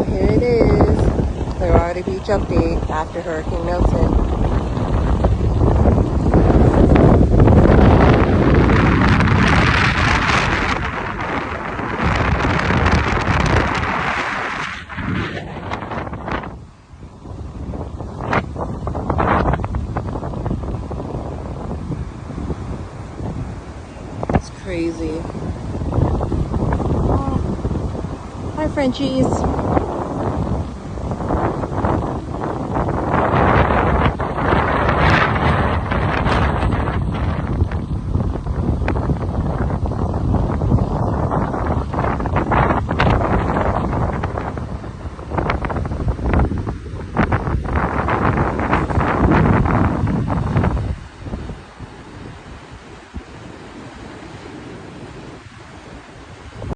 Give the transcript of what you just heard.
Here it is. Clearwater Beach update after Hurricane Milton. It's crazy. Oh. Hi, Frenchies.